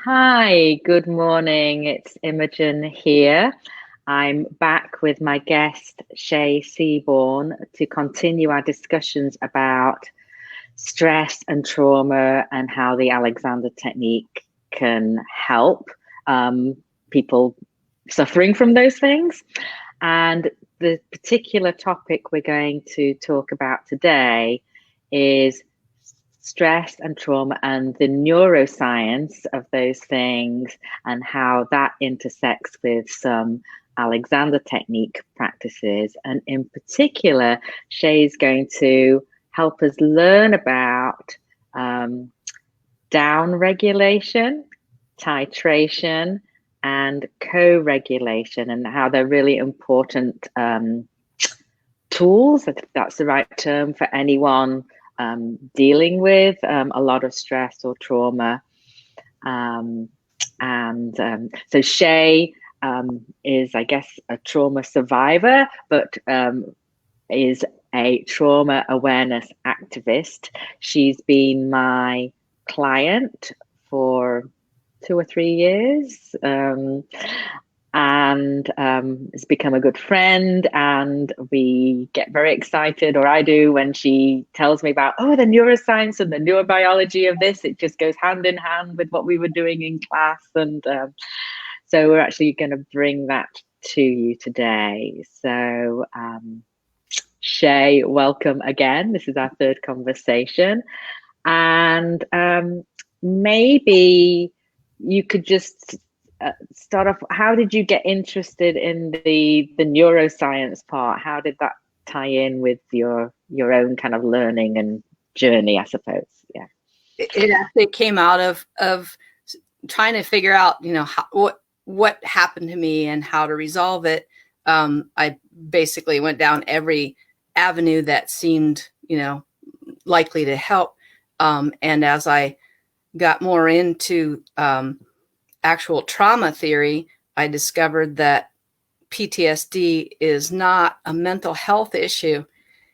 Hi, good morning. It's Imogen here. I'm back with my guest, Shay Seaborne, to continue our discussions about stress and trauma and how the Alexander Technique can help people suffering from those things. And the particular topic we're going to talk about today is stress and trauma and the neuroscience of those things and how that intersects with some Alexander Technique practices. And in particular, Shay's going to help us learn about downregulation, titration, and co-regulation, and how they're really important tools, if that's the right term, for anyone dealing with a lot of stress or trauma. So Shay is, I guess, a trauma survivor, but is a trauma awareness activist. She's been my client for 2 or 3 years. And has become a good friend, and we get very excited, or I do, when she tells me about the neuroscience and the neurobiology of this. It just goes hand in hand with what we were doing in class, and so we're actually going to bring that to you today. So Shay, welcome again. This is our third conversation, and maybe you could just start off. How did you get interested in the neuroscience part? How did that tie in with your own kind of learning and journey, I suppose? Yeah, it actually came out of trying to figure out, what happened to me and how to resolve it. I basically went down every avenue that seemed, likely to help. And as I got more into actual trauma theory, I discovered that PTSD is not a mental health issue.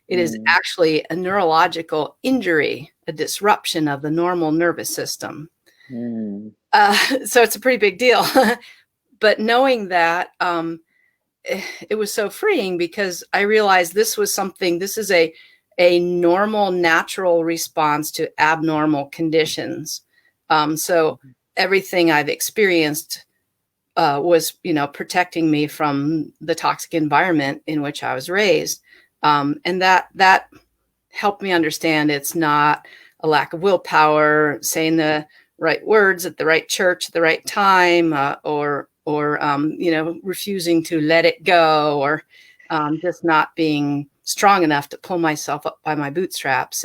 It is actually a neurological injury, a disruption of the normal nervous system. So it's a pretty big deal. But knowing that, it was so freeing, because I realized this is a normal, natural response to abnormal conditions. So everything I've experienced was, protecting me from the toxic environment in which I was raised. And that helped me understand it's not a lack of willpower, saying the right words at the right church at the right time, or refusing to let it go, or just not being strong enough to pull myself up by my bootstraps.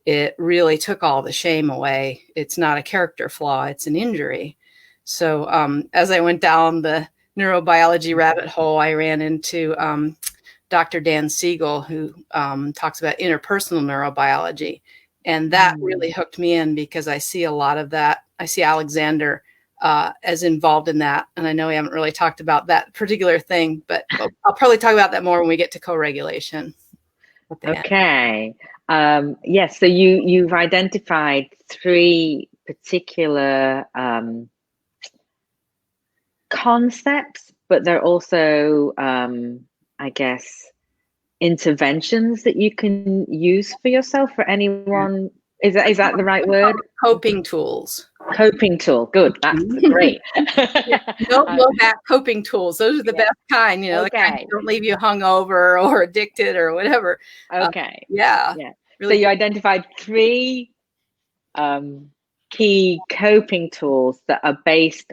It really took all the shame away. It's not a character flaw, it's an injury. So as I went down the neurobiology rabbit hole, I ran into Dr. Dan Siegel, who talks about interpersonal neurobiology. And that really hooked me in, because I see a lot of that. I see Alexander as involved in that. And I know we haven't really talked about that particular thing, but I'll probably talk about that more when we get to co-regulation. Okay. Yes. So you've identified 3 particular concepts, but they're also, I guess, interventions that you can use for yourself, for anyone. Is that the right word? Coping tools. Coping tool. Good. That's great. No blowback coping tools. Those are the best kind, the kind that don't leave you hungover or addicted or whatever. Okay. Yeah. Really. So you identified 3 key coping tools that are based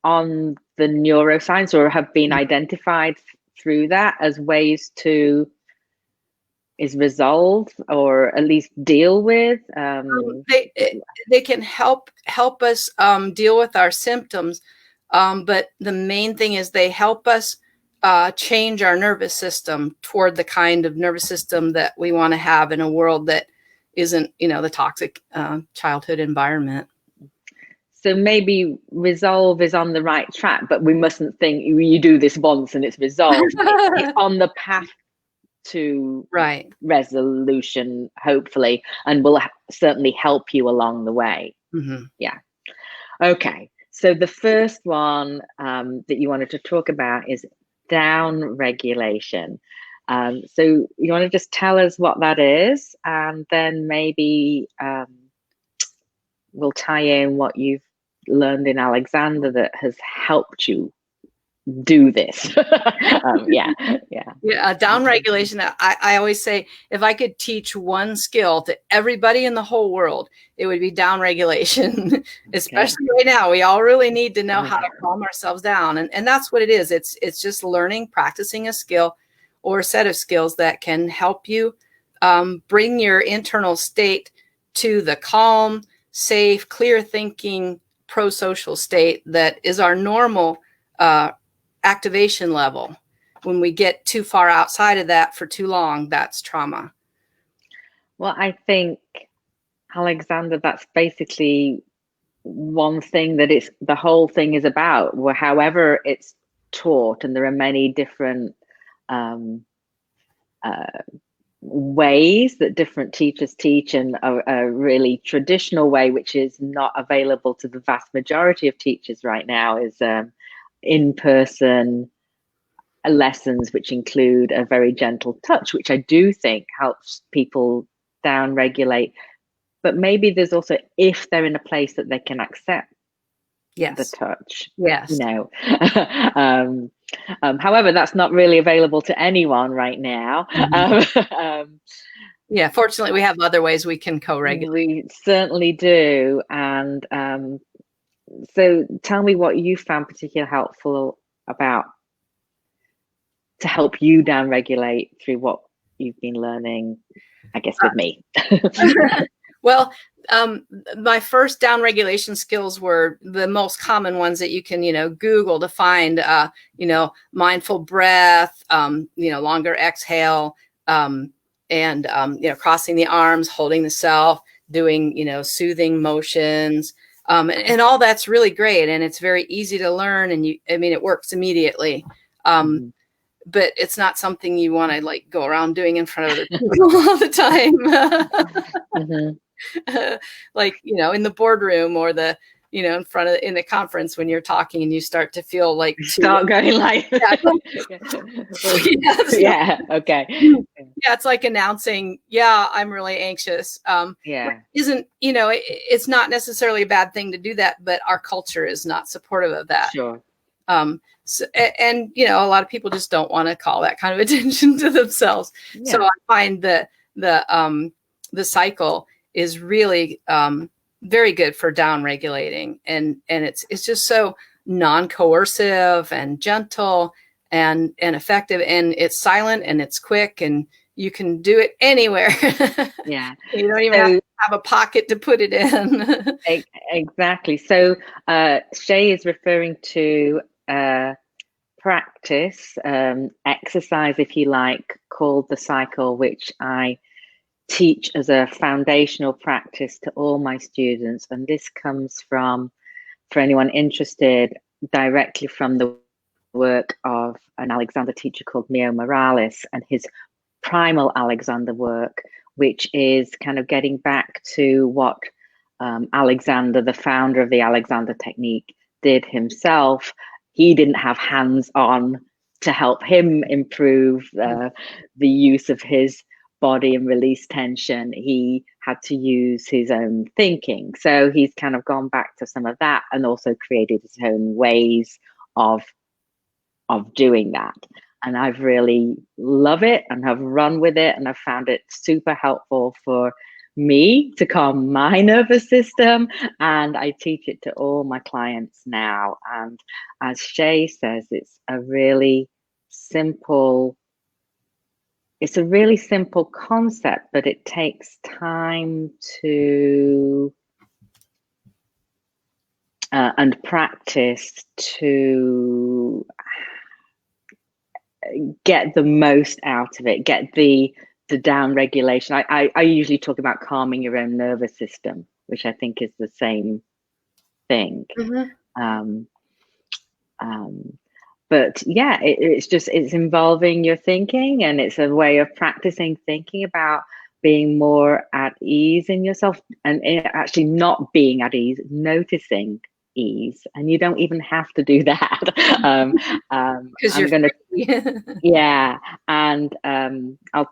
on the neuroscience, or have been identified through that as ways to resolve, or at least deal with. They can help us deal with our symptoms, but the main thing is they help us change our nervous system toward the kind of nervous system that we want to have in a world that isn't, the toxic childhood environment. So maybe resolve is on the right track, but we mustn't think you do this once and it's resolved. It's on the path to resolution, hopefully, and will certainly help you along the way. Yeah. Okay. So the first one that you wanted to talk about is downregulation. So you want to just tell us what that is, and then maybe we'll tie in what you've learned in Alexander that has helped you do this. Yeah. Downregulation. I always say, if I could teach one skill to everybody in the whole world, it would be downregulation. Especially right now, we all really need to know how to calm ourselves down, and that's what it is. It's just learning, practicing a skill or a set of skills that can help you bring your internal state to the calm, safe, clear thinking, pro-social state that is our normal activation level. When we get too far outside of that for too long, that's trauma. Well, I think, Alexander, that's basically one thing that the whole thing is about, however it's taught, and there are many different ways that different teachers teach, and a really traditional way, which is not available to the vast majority of teachers right now, is in-person lessons, which include a very gentle touch, which I do think helps people down-regulate. But maybe there's also, if they're in a place that they can accept the touch. Yes. However, that's not really available to anyone right now. Yeah, fortunately, we have other ways we can co-regulate. We certainly do. And so tell me what you found particularly helpful about to help you down-regulate through what you've been learning, I guess, with me. Well, my first down-regulation skills were the most common ones that you can, Google to find, mindful breath, longer exhale, and, crossing the arms, holding the self, doing, soothing motions. And all that's really great. And it's very easy to learn. And it works immediately. But it's not something you want to go around doing in front of other people all the time. In the boardroom or in front of in the conference when you're talking and you start to feel like going like okay. Yeah, it's like announcing, I'm really anxious. Isn't, it's not necessarily a bad thing to do that, but our culture is not supportive of that. Sure. So, and a lot of people just don't want to call that kind of attention to themselves. Yeah. So I find that the cycle is really very good for down regulating, and it's just so non-coercive and gentle and effective, and it's silent and it's quick, and you can do it anywhere. Yeah. You don't even have to have a pocket to put it in. Exactly. So Shay is referring to practice, exercise, if you like, called the cycle, which I teach as a foundational practice to all my students. And this comes from, for anyone interested, directly from the work of an Alexander teacher called Mio Morales and his primal Alexander work, which is kind of getting back to what Alexander, the founder of the Alexander Technique, did himself. He didn't have hands-on to help him improve the use of his body and release tension. He had to use his own thinking. So he's kind of gone back to some of that and also created his own ways of doing that. And I've really love it and have run with it, and I've found it super helpful for me to calm my nervous system, and I teach it to all my clients now. And as Shay says, it's a really simple concept, but it takes time to and practice to get the most out of it, get the down regulation. I usually talk about calming your own nervous system, which I think is the same thing. But yeah, it's involving your thinking, and it's a way of practicing thinking about being more at ease in yourself, and actually not being at ease, noticing ease, and you don't even have to do that. Because you're I'm gonna, free. yeah, and I'll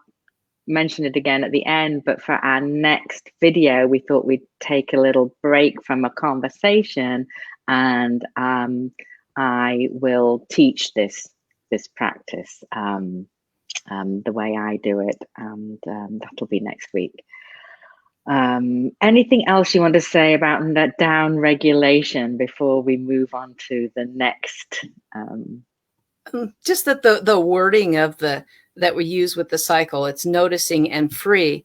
mention it again at the end, but for our next video, we thought we'd take a little break from a conversation, and I will teach this practice the way I do it, and that'll be next week. Anything else you want to say about that down regulation before we move on to the next? Just that the wording of that we use with the cycle, it's noticing and free.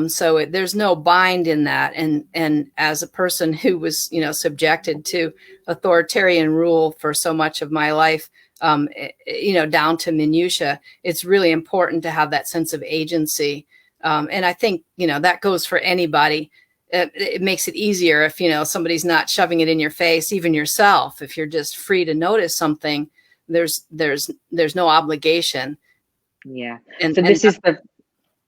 So there's no bind in that. And as a person who was, subjected to authoritarian rule for so much of my life, down to minutia, it's really important to have that sense of agency. And I think, that goes for anybody. It makes it easier if, somebody's not shoving it in your face, even yourself. If you're just free to notice something, there's no obligation. Yeah. And so this is the,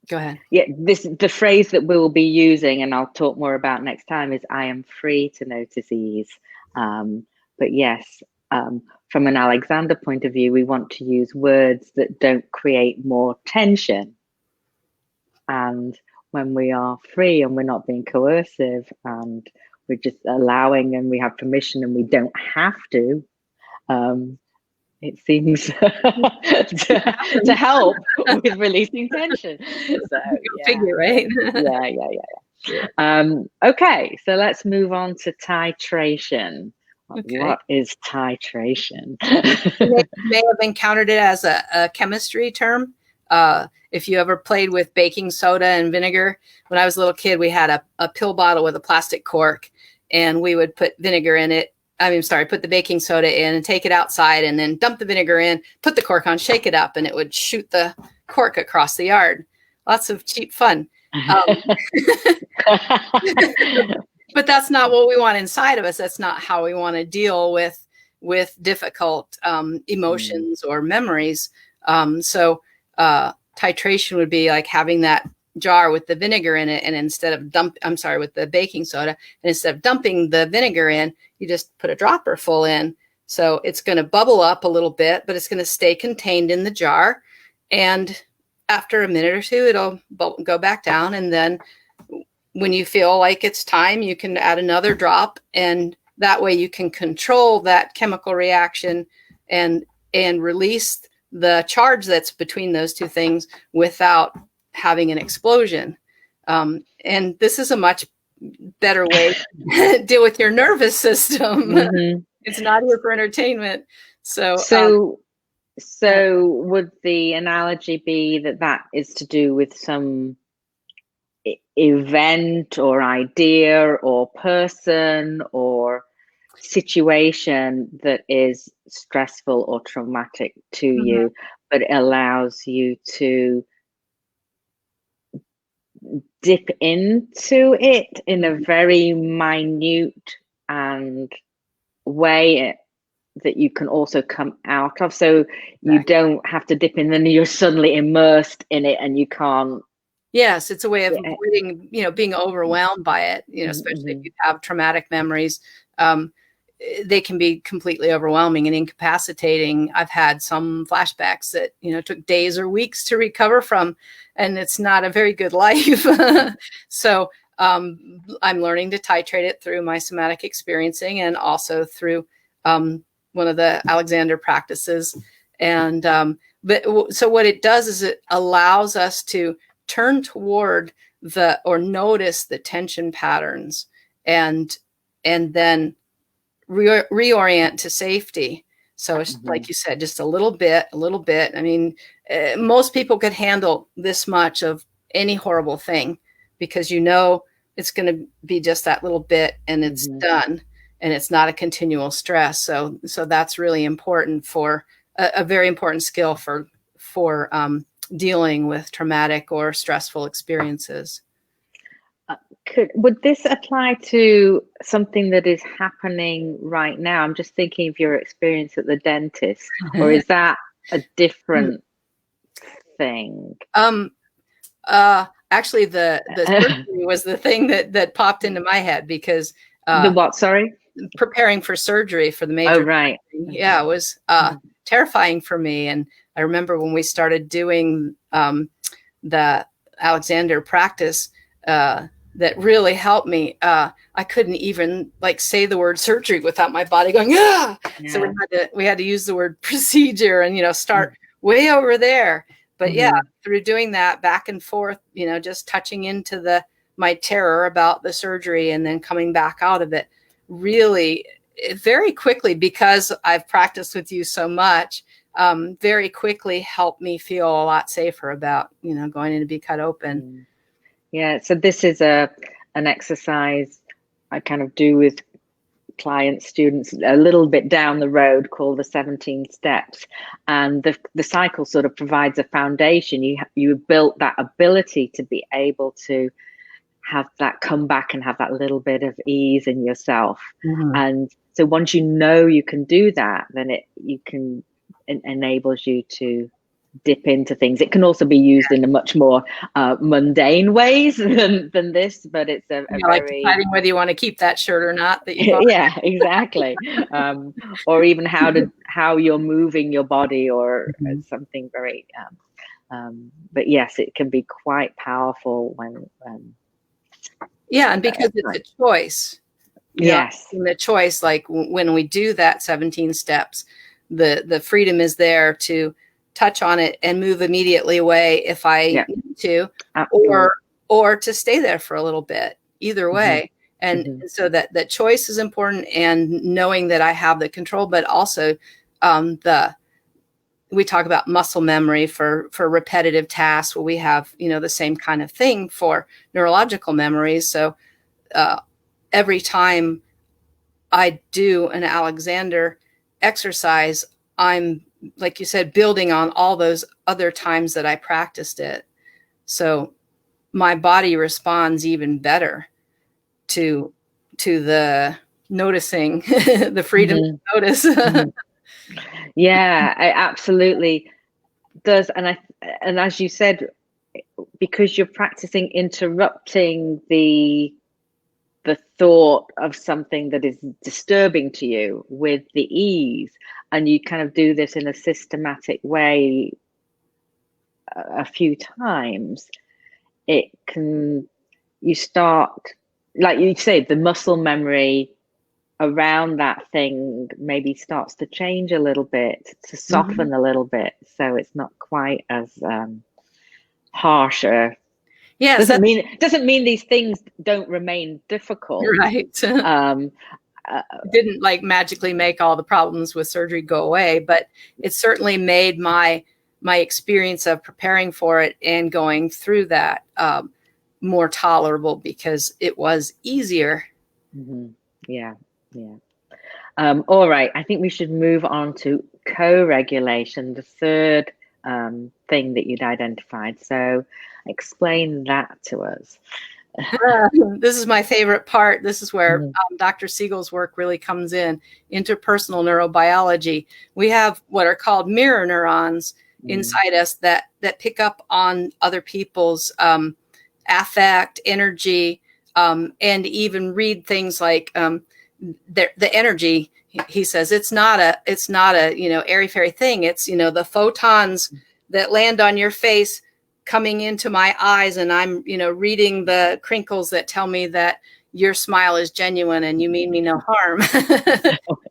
go ahead. Yeah, the phrase that we'll be using, and I'll talk more about next time, is I am free to notice ease. But yes, from an Alexander point of view, we want to use words that don't create more tension. And when we are free and we're not being coercive and we're just allowing and we have permission and we don't have to, it seems to help with releasing tension. So, figure, right? Yeah. Okay, so let's move on to titration. Okay. What is titration? You may have encountered it as a chemistry term. If you ever played with baking soda and vinegar, when I was a little kid, we had a pill bottle with a plastic cork, and we would put vinegar in it. Put the baking soda in and take it outside, and then dump the vinegar in, put the cork on, shake it up, and it would shoot the cork across the yard. Lots of cheap fun. But that's not what we want inside of us. That's not how we want to deal with difficult emotions or memories. So titration would be like having that jar with the vinegar in it, and instead of with the baking soda, and instead of dumping the vinegar in, you just put a dropper full in. So it's going to bubble up a little bit, but it's going to stay contained in the jar. And after a minute or two, it'll go back down. And then when you feel like it's time, you can add another drop. And that way you can control that chemical reaction and release the charge that's between those two things without having an explosion. And this is a much better way to deal with your nervous system. Mm-hmm. It's not here for entertainment. So would the analogy be that is to do with some event or idea or person or situation that is stressful or traumatic to mm-hmm. you, but it allows you to dip into it in a very minute and way that you can also come out of. So you don't have to dip in, then you're suddenly immersed in it and you can't. Yes, it's a way of avoiding, being overwhelmed by it, especially mm-hmm. if you have traumatic memories. They can be completely overwhelming and incapacitating. I've had some flashbacks that, took days or weeks to recover from, and it's not a very good life. So I'm learning to titrate it through my somatic experiencing and also through one of the Alexander practices. And so what it does is it allows us to turn toward or notice the tension patterns and then reorient to safety. So it's mm-hmm. like you said, just a little bit. I mean, most people could handle this much of any horrible thing because it's going to be just that little bit and it's mm-hmm. done, and it's not a continual stress. So that's really important for a very important skill for dealing with traumatic or stressful experiences. Would this apply to something that is happening right now? I'm just thinking of your experience at the dentist, or is that a different thing? Actually, the surgery was the thing that popped into my head because the what? Sorry. preparing for surgery for the major. Oh, right. Yeah, it was terrifying for me. And I remember when we started doing the Alexander practice, that really helped me. I couldn't even like say the word surgery without my body going, yeah. So we had to use the word procedure and, start way over there. But yeah, through doing that back and forth, just touching into my terror about the surgery and then coming back out of it, really very quickly, because I've practiced with you so much, very quickly helped me feel a lot safer about, going in to be cut open. Yeah. So this is an exercise I kind of do with clients, students a little bit down the road, called the 17 steps. And the cycle sort of provides a foundation. You built that ability to be able to have that come back and have that little bit of ease in yourself. And so once you can do that, then it enables you to dip into things. It can also be used in a much more mundane ways than this, but it's a like very deciding whether you want to keep that shirt or not. That you yeah, exactly. Or even how you're moving your body, or something very. But yes, it can be quite powerful when. And because it's a choice. Yes. The choice, like when we do that 17 steps, the freedom is there to touch on it and move immediately away if I need to, or to stay there for a little bit, either way. And so that choice is important, and knowing that I have the control, but also we talk about muscle memory for repetitive tasks. Well, we have, the same kind of thing for neurological memories. So every time I do an Alexander exercise, I'm, like you said, building on all those other times that I practiced it. So my body responds even better to the noticing, the freedom to notice. Yeah, it absolutely does. And as you said, because you're practicing interrupting the thought of something that is disturbing to you with the ease, and you kind of do this in a systematic way a few times, you start, like you say, the muscle memory around that thing maybe starts to change a little bit, to soften a little bit, so it's not quite as harsher. Yes, doesn't mean these things don't remain difficult. Right. Didn't like magically make all the problems with surgery go away, but it certainly made my experience of preparing for it and going through that more tolerable, because it was easier. Yeah. All right, I think we should move on to co-regulation, the third thing that you'd identified. So explain that to us. This is my favorite part. This is where Dr. Siegel's work really comes in. Interpersonal neurobiology. We have what are called mirror neurons inside us that pick up on other people's affect, energy, and even read things like the energy. He says it's not a airy fairy thing. It's the photons that land on your face coming into my eyes, and I'm reading the crinkles that tell me that your smile is genuine and you mean me no harm.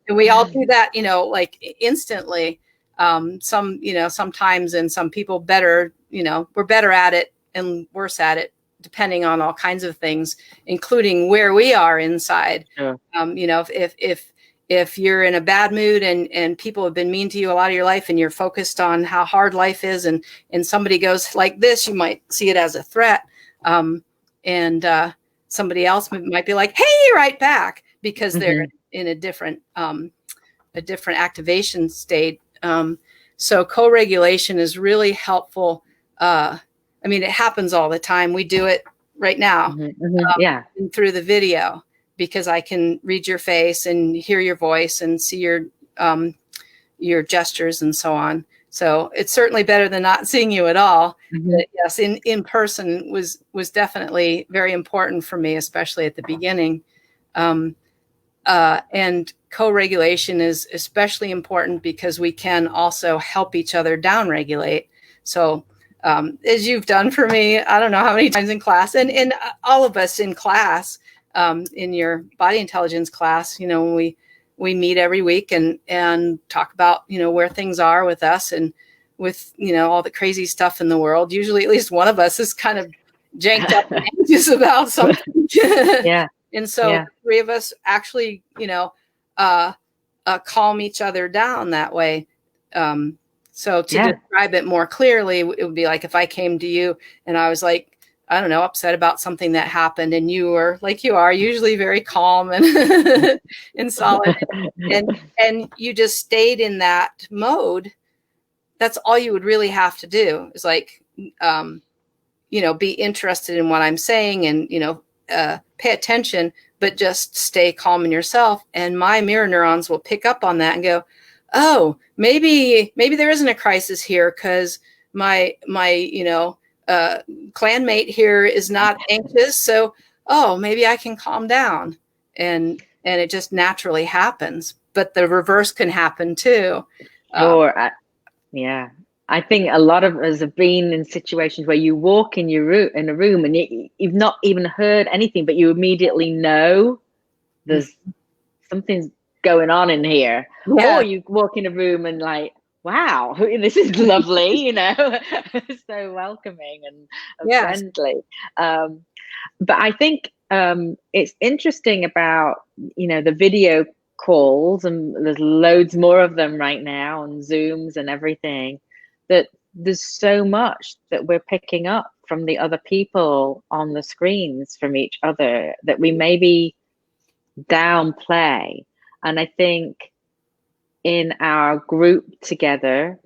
And we all do that like instantly. Sometimes, and some people better, we're better at it and worse at it, depending on all kinds of things, including where we are inside. Sure. If you're in a bad mood and people have been mean to you a lot of your life, and you're focused on how hard life is, and somebody goes like this, you might see it as a threat. And somebody else might be like, hey, right back, because they're in a different activation state. So co-regulation is really helpful. It happens all the time. We do it right now through the video, because I can read your face and hear your voice and see your gestures and so on. So it's certainly better than not seeing you at all. But yes, in person was definitely very important for me, especially at the beginning. And co-regulation is especially important because we can also help each other downregulate. So as you've done for me, I don't know how many times in class, and all of us in class, in your body intelligence class, when we meet every week and talk about, where things are with us and with, all the crazy stuff in the world. Usually at least one of us is kind of janked up and anxious about something. Yeah. And so three of us actually, calm each other down that way. So to describe it more clearly, it would be like if I came to you and I was like, I don't know, upset about something that happened, and you were like you are usually very calm and and solid, and you just stayed in that mode. That's all you would really have to do is like, be interested in what I'm saying and, pay attention, but just stay calm in yourself. And my mirror neurons will pick up on that and go, oh, maybe there isn't a crisis here because my clanmate here is not anxious. So, maybe I can calm down. And it just naturally happens. But the reverse can happen too. Sure. I think a lot of us have been in situations where you walk in a room and you've not even heard anything, but you immediately know there's something's going on in here. Yeah. Or you walk in a room and like, wow, this is lovely, so welcoming and friendly. But I think it's interesting about, the video calls, and there's loads more of them right now on Zooms and everything, that there's so much that we're picking up from the other people on the screens from each other that we maybe downplay. And I think in our group together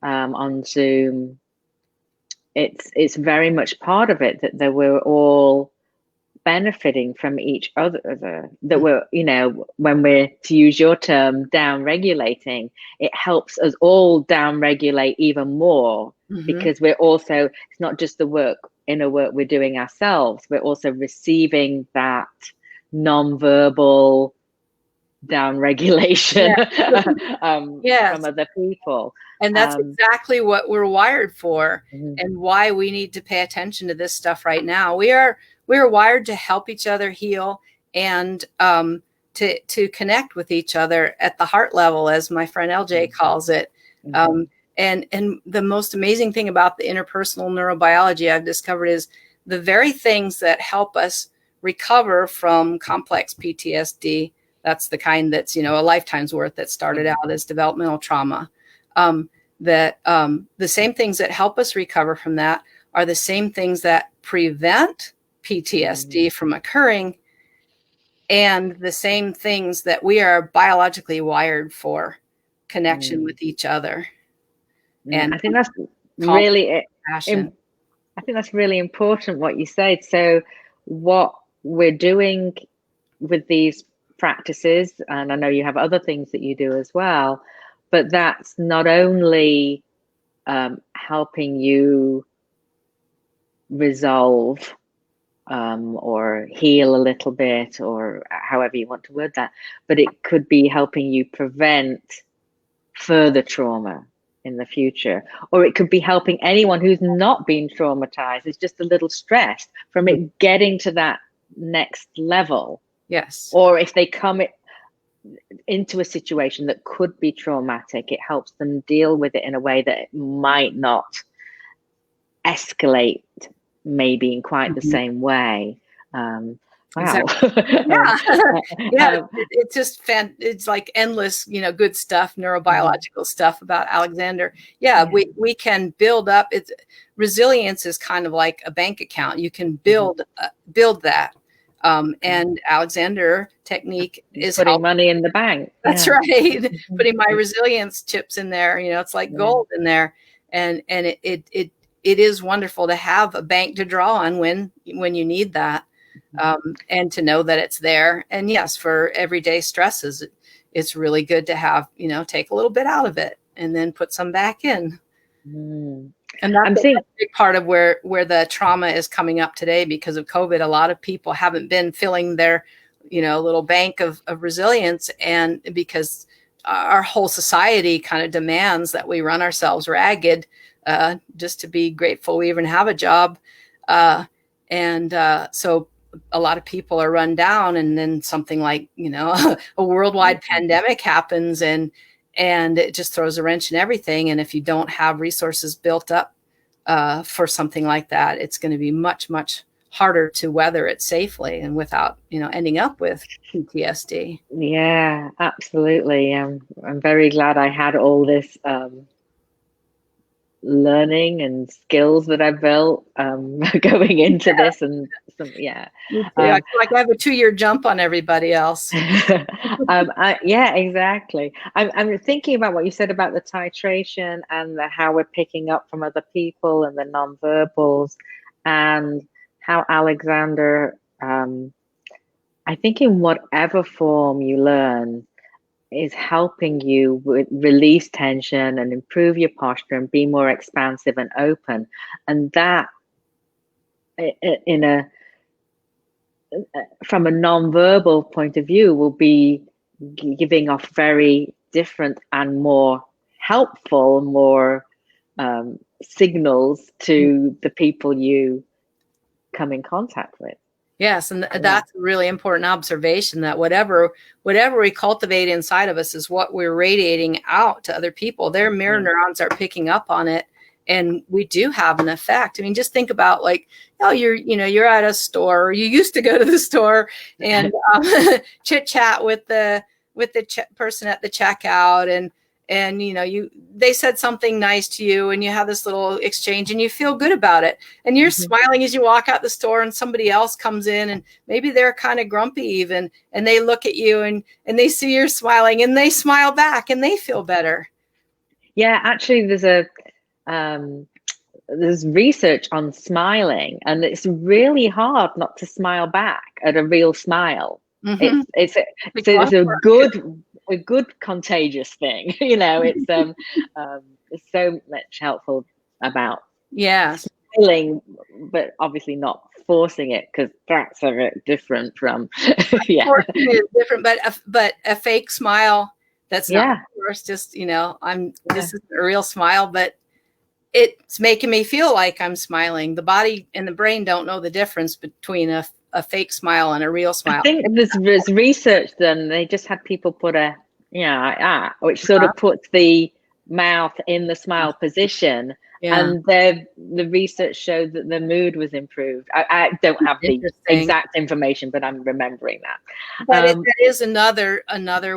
on Zoom, it's very much part of it that we're all benefiting from each other, that we're, when we're, to use your term, down regulating, it helps us all down regulate even more, because we're also, it's not just the inner work we're doing ourselves, we're also receiving that non-verbal down regulation from other people. And that's exactly what we're wired for, and why we need to pay attention to this stuff right now. We are wired to help each other heal and to connect with each other at the heart level, as my friend LJ calls it. And the most amazing thing about the interpersonal neurobiology I've discovered is the very things that help us recover from complex PTSD. That's the kind that's, a lifetime's worth, that started out as developmental trauma. The same things that help us recover from that are the same things that prevent PTSD from occurring, and the same things that we are biologically wired for: connection with each other. And I think that's really passion. I think that's really important what you said. So what we're doing with these practices, and I know you have other things that you do as well, but that's not only helping you resolve or heal a little bit, or however you want to word that, but it could be helping you prevent further trauma in the future, or it could be helping anyone who's not been traumatized, is just a little stressed from it getting to that next level. Yes. Or if they come into a situation that could be traumatic, it helps them deal with it in a way that it might not escalate maybe in quite the same way. Wow. Exactly. It's just it's like endless, good stuff, neurobiological stuff about Alexander. We can build up. Resilience is kind of like a bank account. You can build that. And Alexander Technique is putting money in the bank. That's right. Putting my resilience chips in there. It's like gold in there, and it is wonderful to have a bank to draw on when you need that, and to know that it's there. And yes, for everyday stresses, it's really good to have, take a little bit out of it and then put some back in. And that's a big part of where the trauma is coming up today because of COVID. A lot of people haven't been filling their little bank of resilience. And because our whole society kind of demands that we run ourselves ragged, just to be grateful we even have a job. So a lot of people are run down, and then something like, a worldwide pandemic happens, and it just throws a wrench in everything. And if you don't have resources built up for something like that, it's going to be much, much harder to weather it safely and without, ending up with PTSD. Yeah, absolutely. I'm very glad I had all this learning and skills that I built going into this, and I feel like I have a 2-year jump on everybody else. Yeah, exactly. I'm thinking about what you said about the titration and how we're picking up from other people and the nonverbals, and how Alexander, I think in whatever form you learn, is helping you release tension and improve your posture and be more expansive and open. And that, from a nonverbal point of view, will be giving off very different and more helpful, more signals to the people you come in contact with. Yes, and that's a really important observation, that whatever we cultivate inside of us is what we're radiating out to other people. Their mirror neurons are picking up on it, and we do have an effect. I mean, just think about, like, you're at a store, or you used to go to the store and chit chat with the person at the checkout, and they said something nice to you, and you have this little exchange, and you feel good about it, and you're smiling as you walk out the store, and somebody else comes in, and maybe they're kind of grumpy even, and they look at you, and they see you're smiling, and they smile back, and they feel better. Yeah, actually, there's research on smiling, and it's really hard not to smile back at a real smile. It's a good contagious thing. It's so much helpful about smiling, but obviously not forcing it, because that's a bit different from Forcing is different, but a fake smile that's not forced, just this is a real smile, but it's making me feel like I'm smiling. The body and the brain don't know the difference between a fake smile and a real smile. I think there's research done. They just had people put which sort of puts the mouth in the smile position, and the research showed that the mood was improved. I don't have the exact information, but I'm remembering that. But it is another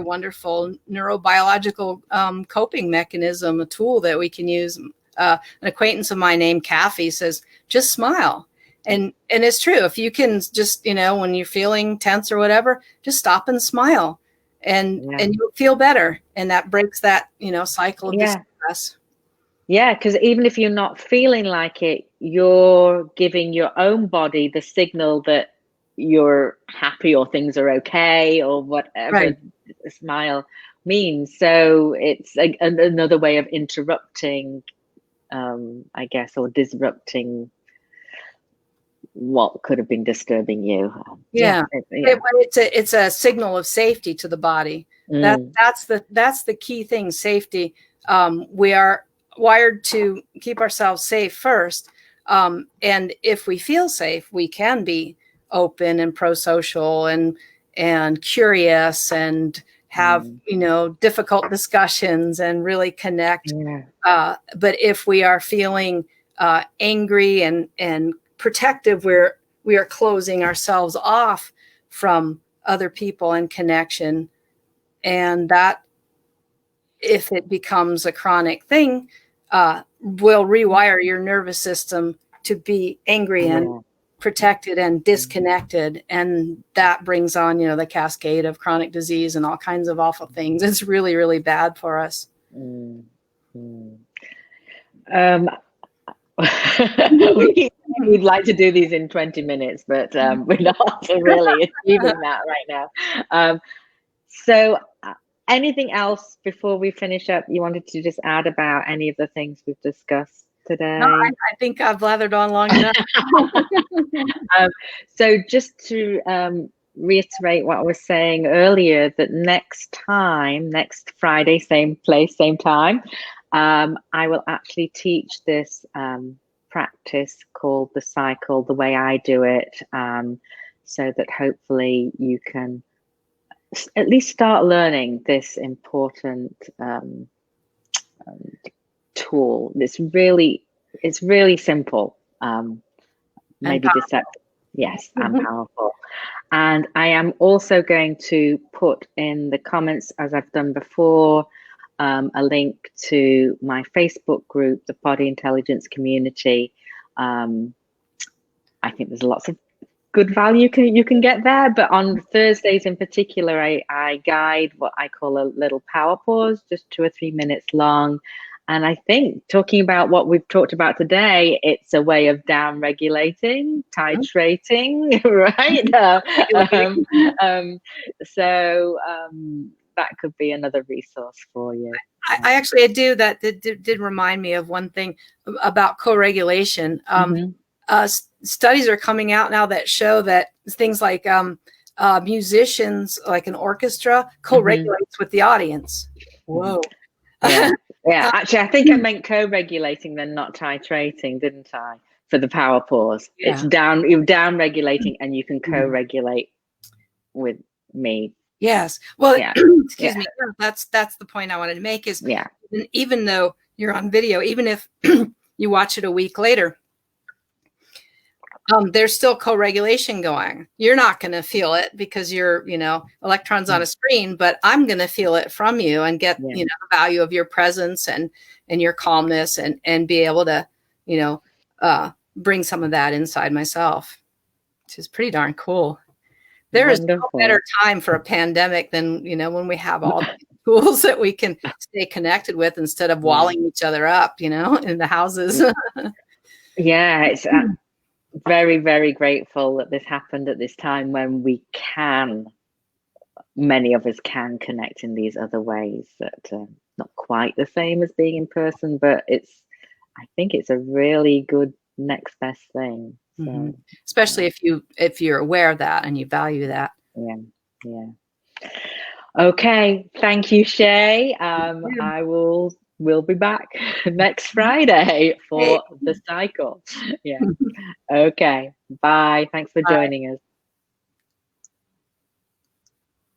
wonderful neurobiological coping mechanism, a tool that we can use. An acquaintance of mine named Kathy says, just smile. And it's true. If you can just, when you're feeling tense or whatever, just stop and smile, and you'll feel better. And that breaks that, cycle of distress. Yeah, because even if you're not feeling like it, you're giving your own body the signal that you're happy or things are okay or whatever the smile means. So it's another way of interrupting, I guess, or disrupting what could have been disturbing you. It's a signal of safety to the body. That's the key thing, safety. We are wired to keep ourselves safe first, and if we feel safe, we can be open and pro-social and curious and have difficult discussions and really connect. But if we are feeling angry and protective, we are closing ourselves off from other people and connection, and that, if it becomes a chronic thing, will rewire your nervous system to be angry and protected and disconnected, and that brings on the cascade of chronic disease and all kinds of awful things. It's really, really bad for us. We'd like to do these in 20 minutes, but we're not really achieving that right now. So anything else before we finish up you wanted to just add about any of the things we've discussed today? No, I think I've lathered on long enough. So just to reiterate what I was saying earlier, that next Friday, same place, same time, I will actually teach this practice called the cycle, the way I do it, so that hopefully you can at least start learning this important tool. It's really simple, maybe deceptive, yes, and powerful. And I am also going to put in the comments, as I've done before, a link to my Facebook group, the Body Intelligence Community. I think there's lots of good value you can get there, but on Thursdays in particular, I guide what I call a little power pause, just 2 or 3 minutes long. And I think, talking about what we've talked about today, it's a way of down regulating, titrating, right? So that could be another resource for you. I actually do. That did remind me of one thing about co-regulation. Studies are coming out now that show that things like musicians, like an orchestra, co-regulates with the audience. Whoa. Yeah, actually, I think I meant co-regulating then, not titrating, didn't I? For the power pause. Yeah. You're down regulating and you can co-regulate with me. Yes. Well, excuse me. That's the point I wanted to make is even though you're on video, even if you watch it a week later, there's still co-regulation going. You're not going to feel it because you're, electrons on a screen, but I'm going to feel it from you and get, the value of your presence and your calmness and be able to, bring some of that inside myself, which is pretty darn cool. There is no better time for a pandemic than, when we have all the tools that we can stay connected with instead of walling each other up, in the houses. It's very, very grateful that this happened at this time when many of us can connect in these other ways that not quite the same as being in person, but I think it's a really good next best thing. So, especially if you're aware of that and you value that. Yeah. Okay, thank you, Shay. We'll be back next Friday for the cycle. Okay, bye. Thanks for joining us.